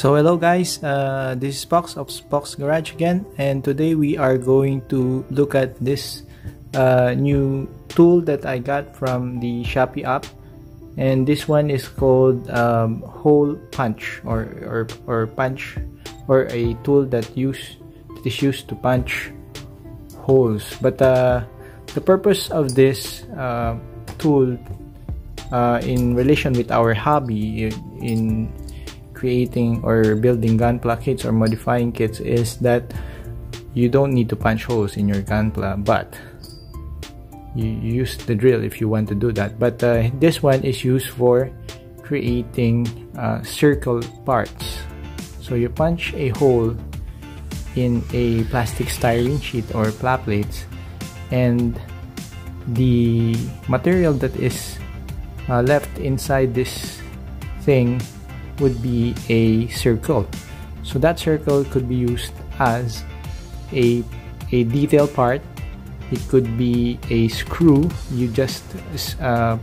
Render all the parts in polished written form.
So hello guys, this is Spokz of Spokz Garage again, and today we are going to look at this new tool that I got from the Shopee app, and this one is called hole punch or punch, or a tool that is used to punch holes. But the purpose of this tool in relation with our hobby in creating or building Gunpla kits or modifying kits is that you don't need to punch holes in your Gunpla, but you use the drill if you want to do that. But this one is used for creating circle parts. So you punch a hole in a plastic styrene sheet or pla plates, and the material that is left inside this thing would be a circle. So that circle could be used as a detail part. It could be a screw. You just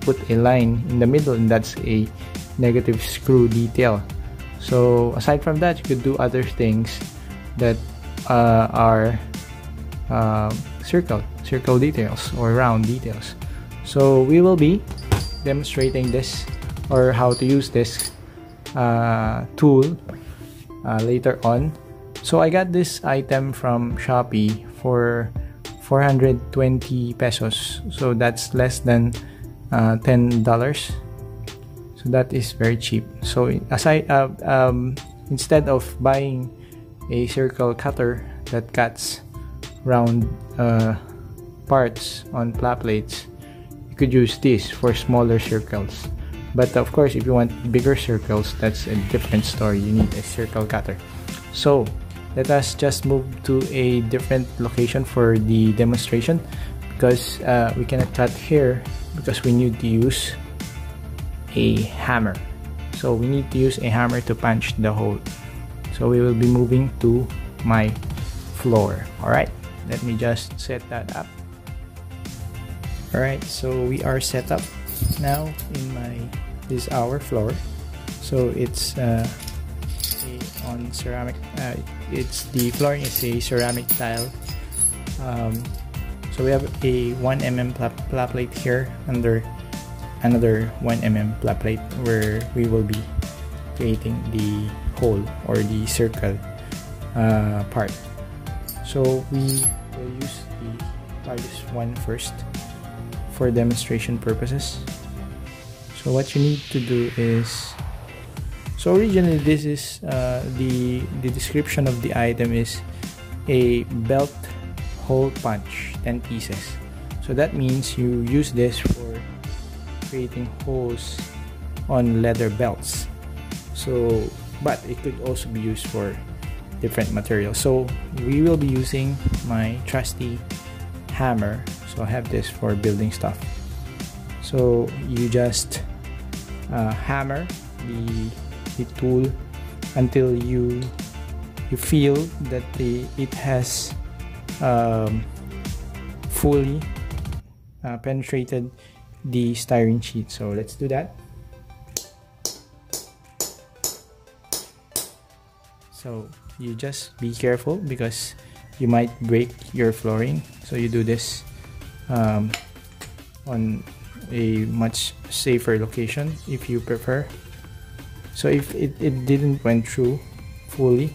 put a line in the middle, and that's a negative screw detail. So aside from that, you could do other things that are circle details or round details. So we will be demonstrating this, or how to use this tool later on. So I got this item from Shopee for 420 pesos, so that's less than $10. So that is very cheap. So instead of buying a circle cutter that cuts round parts on pla plates, you could use this for smaller circles. But of course, if you want bigger circles, that's a different story. You need a circle cutter. So let us just move to a different location for the demonstration, because we cannot cut here because we need to use a hammer. So we need to use a hammer to punch the hole. So we will be moving to my floor. Alright, let me just set that up. Alright, so we are set up now in this is our floor. So it's on ceramic. The flooring is a ceramic tile. So we have a 1mm pla plate here under another 1mm pla plate where we will be creating the hole or the circle part. So we will use the largest one first for demonstration purposes. So what you need to do is, so originally this is the description of the item is a belt hole punch, 10 pieces. So that means you use this for creating holes on leather belts. So, but it could also be used for different materials. So we will be using my trusty hammer. So I have this for building stuff. So you just hammer the tool until you feel that it has fully penetrated the styrene sheet. So let's do that. So you just be careful because you might break your flooring. So you do this on a much safer location if you prefer. So if it didn't went through fully,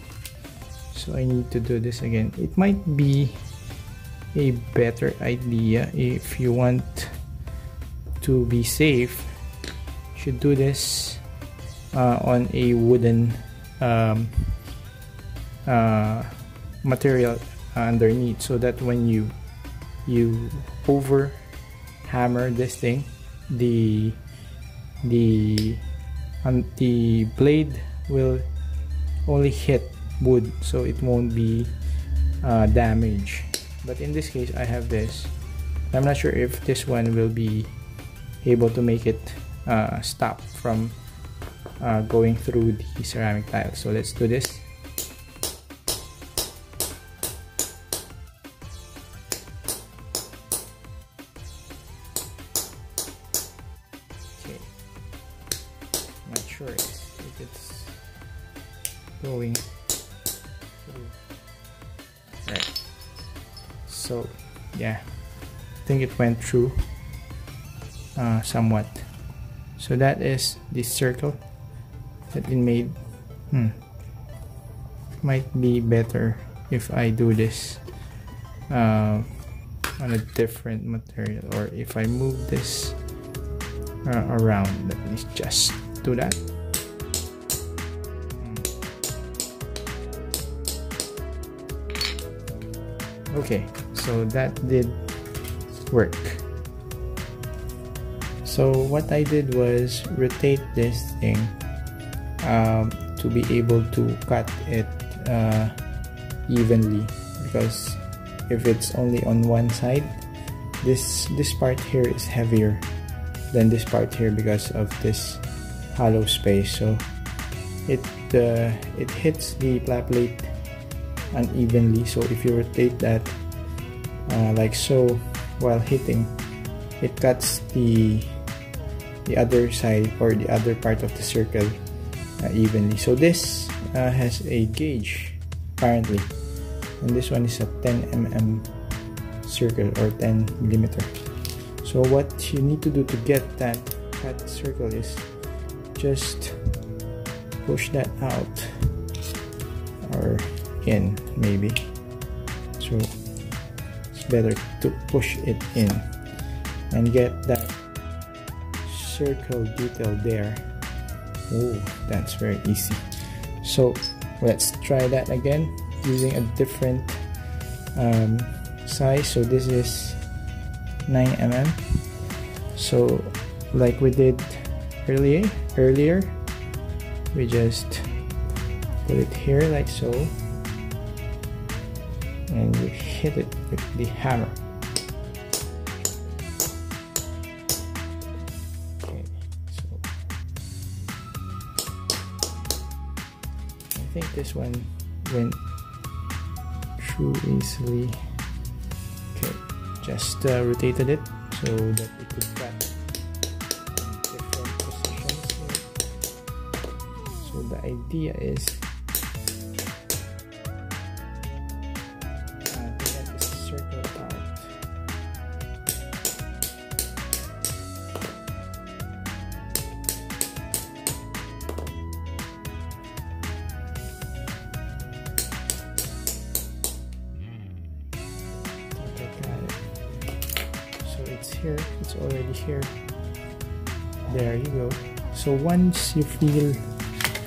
so I need to do this again. It might be a better idea if you want to be safe. You should do this on a wooden material underneath, so that when you over hammer this thing, the blade will only hit wood, so it won't be damaged. But in this case, I have this. I'm not sure if this one will be able to make it stop from going through the ceramic tile. So let's do this. Not sure if it's So yeah, I think it went through somewhat. So that is the circle that we made. Might be better if I do this on a different material, or if I move this around. Let me just do that. Okay, so that did work. So what I did was rotate this thing to be able to cut it evenly, because if it's only on one side, this part here is heavier than this part here because of this hollow space. So it hits the flat plate unevenly. So if you rotate that like so while hitting, it cuts the other side or the other part of the circle evenly. So this has a gauge apparently, and this one is a 10 mm circle or 10 millimeter. So what you need to do to get that circle is just push that out or in, maybe. So it's better to push it in and get that circle detail there. Oh, that's very easy. So let's try that again using a different size. So this is 9 mm. So like we did earlier, we just put it here like so, and you hit it with the hammer. Okay, so I think this one went through easily. Okay, just rotated it so that we could cut different positions here. So the idea is to get this circle out. Okay, got it. So it's here, it's already here. There you go. So once you feel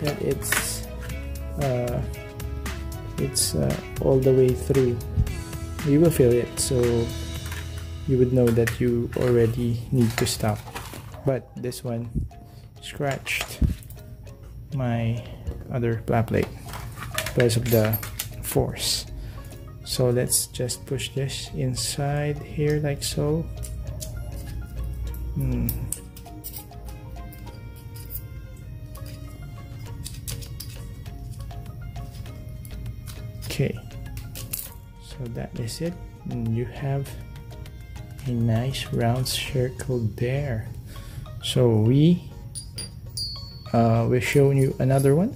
that it's all the way through, you will feel it, so you would know that you already need to stop. But this one scratched my other flat plate because of the force. So let's just push this inside here like so. Okay, so that is it, and you have a nice round circle there. So we've shown you another one.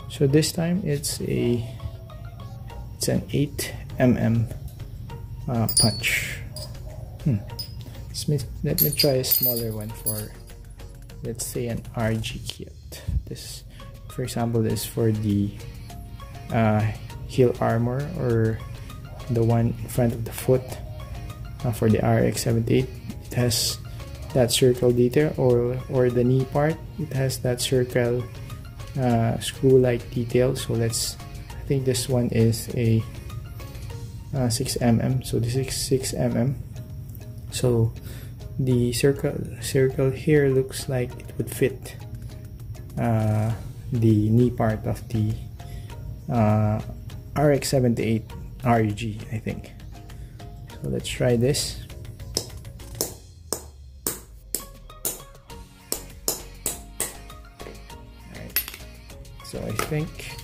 So this time it's an 8 mm punch. Let me try a smaller one for, let's say, an RG kit. This, for example, is for the heel armor, or the one in front of the foot for the RX-78. It has that circle detail, or the knee part, it has that circle screw-like detail. So I think this one is a 6 mm. So this is 6 mm. So the circle here looks like it would fit the knee part of the RX-78 REG, I think. So let's try this. Alright, so I think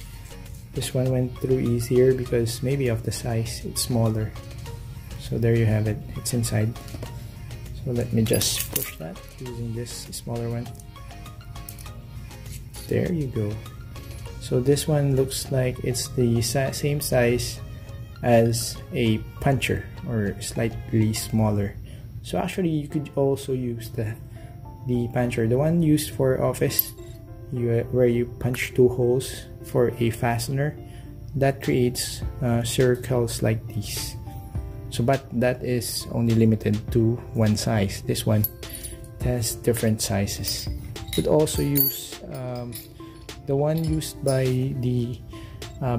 this one went through easier because maybe of the size, it's smaller. So there you have it, it's inside. So let me just push that using this smaller one. There you go. So this one looks like it's the same size as a puncher, or slightly smaller. So actually you could also use the puncher, the one used for office, where you punch 2 holes for a fastener, that creates circles like these. So but that is only limited to one size. This one has different sizes. You could also use the one used by the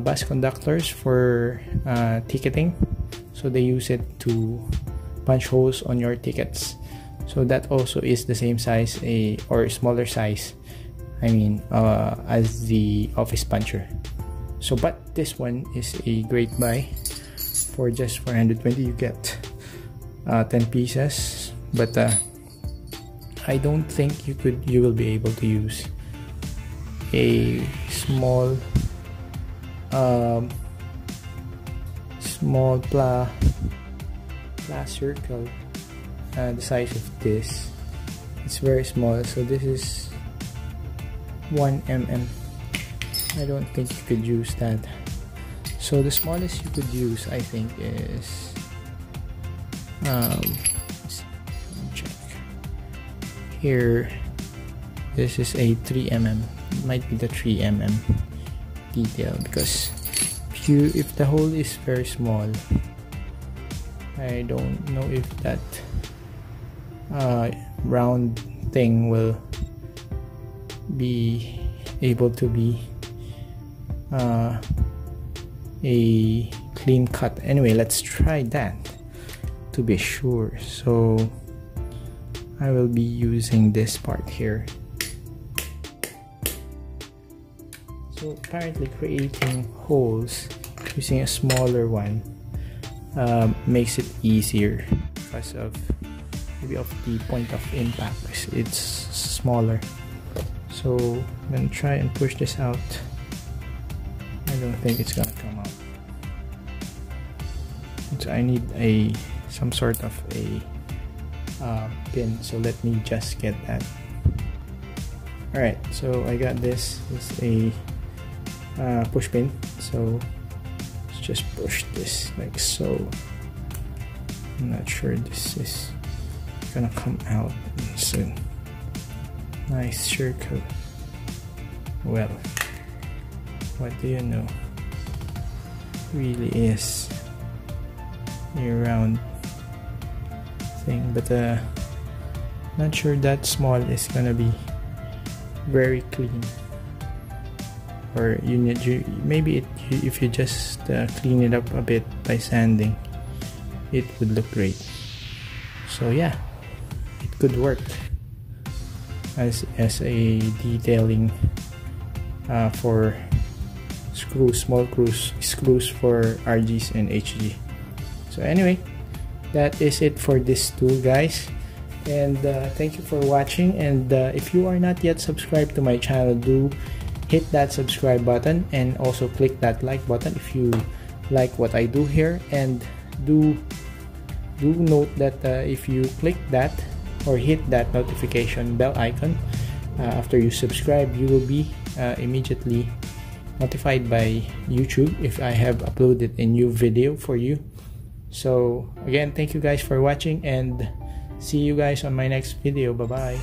bus conductors for ticketing, so they use it to punch holes on your tickets. So that also is the same size, or smaller size, I mean, as the office puncher. So but this one is a great buy. For just 420 you get 10 pieces, but I don't think you will be able to use a small pla circle the size of this. It's very small, so this is 1 mm. I don't think you could use that. So the smallest you could use, I think, is let's check here. This is a 3 mm. It might be the 3 mm detail, because if the hole is very small, I don't know if that round thing will be able to be a clean cut. Anyway, let's try that to be sure. So I will be using this part here. So apparently creating holes using a smaller one makes it easier because of maybe of the point of impact. It's smaller. So I'm gonna try and push this out. I don't think it's gonna come out. So I need some sort of a pin. So let me just get that. Alright, so I got this. It's a push pin. So let's just push this like so. I'm not sure this is gonna come out soon. Nice circle. Well, what do you know? Really is a round thing, but not sure that small is gonna be very clean. Or maybe if you just clean it up a bit by sanding, it would look great. So yeah, it could work as a detailing for small screws for RGs and HG. So anyway, that is it for this tool, guys, and thank you for watching. And if you are not yet subscribed to my channel, do hit that subscribe button and also click that like button if you like what I do here. And do note that if you click that or hit that notification bell icon after you subscribe, you will be immediately notified by YouTube if I have uploaded a new video for you. So again, thank you guys for watching, and see you guys on my next video. Bye bye.